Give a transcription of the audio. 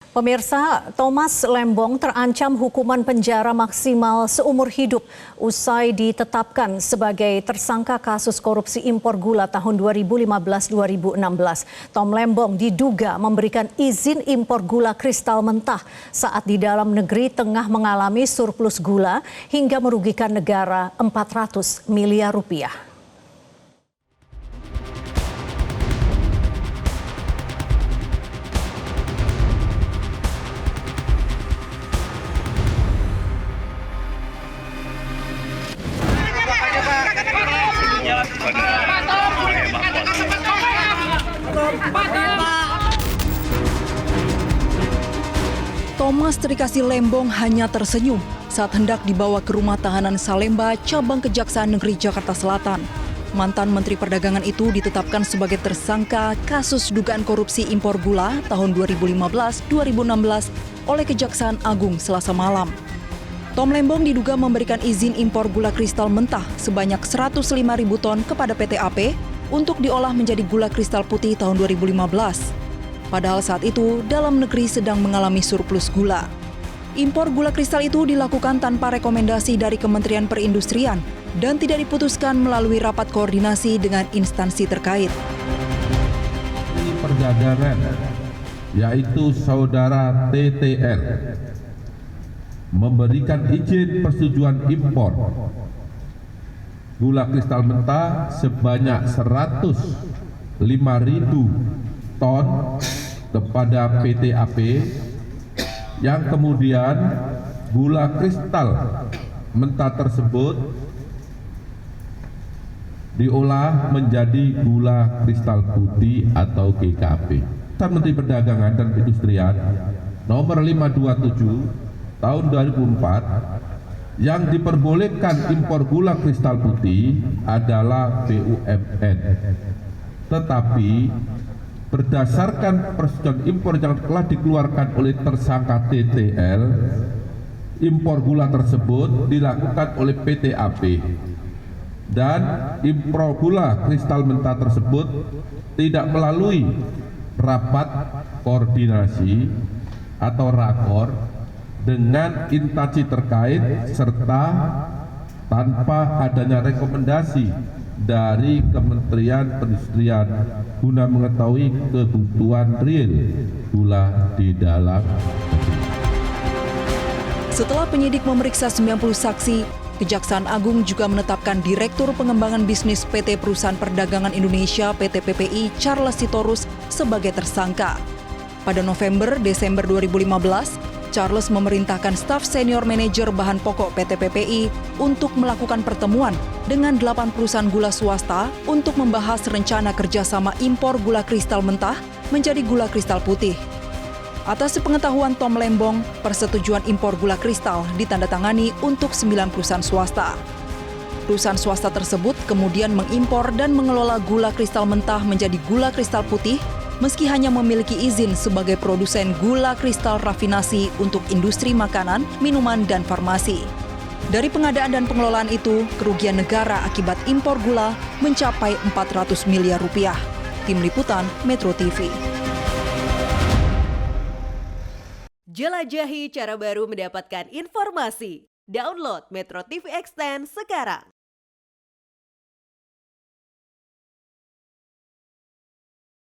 Pemirsa, Thomas Lembong terancam hukuman penjara maksimal seumur hidup usai ditetapkan sebagai tersangka kasus korupsi impor gula tahun 2015-2016. Tom Lembong diduga memberikan izin impor gula kristal mentah saat di dalam negeri tengah mengalami surplus gula hingga merugikan negara 400 miliar rupiah. Thomas Trikasih Lembong hanya tersenyum saat hendak dibawa ke rumah tahanan Salemba, cabang Kejaksaan Negeri Jakarta Selatan. Mantan Menteri Perdagangan itu ditetapkan sebagai tersangka kasus dugaan korupsi impor gula tahun 2015-2016 oleh Kejaksaan Agung Selasa malam. Tom Lembong diduga memberikan izin impor gula kristal mentah sebanyak 105.000 ton kepada PT AP untuk diolah menjadi gula kristal putih tahun 2015. Padahal saat itu, dalam negeri sedang mengalami surplus gula. Impor gula kristal itu dilakukan tanpa rekomendasi dari Kementerian Perindustrian dan tidak diputuskan melalui rapat koordinasi dengan instansi terkait. Perdagangan, yaitu saudara TTL, memberikan izin persetujuan impor gula kristal mentah sebanyak 105.000 ton kepada PT AP yang kemudian gula kristal mentah tersebut diolah menjadi gula kristal putih atau GKP. Menteri Perdagangan dan Perindustrian nomor 527 tahun 2004 yang diperbolehkan impor gula kristal putih adalah BUMN. Tetapi berdasarkan persetujuan impor yang telah dikeluarkan oleh tersangka TTL, impor gula tersebut dilakukan oleh PT AP dan impor gula kristal mentah tersebut tidak melalui rapat koordinasi atau rakor dengan instansi terkait serta tanpa adanya rekomendasi dari Kementerian Perindustrian guna mengetahui kebutuhan real gula di dalam negeri. Setelah penyidik memeriksa 90 saksi, Kejaksaan Agung juga menetapkan Direktur Pengembangan Bisnis PT Perusahaan Perdagangan Indonesia PT PPI Charles Sitorus sebagai tersangka. Pada November-Desember 2015, Charles memerintahkan staf senior manajer bahan pokok PT PPI untuk melakukan pertemuan dengan 8 perusahaan gula swasta untuk membahas rencana kerjasama impor gula kristal mentah menjadi gula kristal putih. Atas sepengetahuan Tom Lembong, persetujuan impor gula kristal ditandatangani untuk 9 perusahaan swasta. Perusahaan swasta tersebut kemudian mengimpor dan mengelola gula kristal mentah menjadi gula kristal putih meski hanya memiliki izin sebagai produsen gula kristal rafinasi untuk industri makanan, minuman, dan farmasi. Dari pengadaan dan pengelolaan itu, kerugian negara akibat impor gula mencapai 400 miliar rupiah. Tim Liputan Metro TV. Jelajahi cara baru mendapatkan informasi. Download Metro TV Extend sekarang.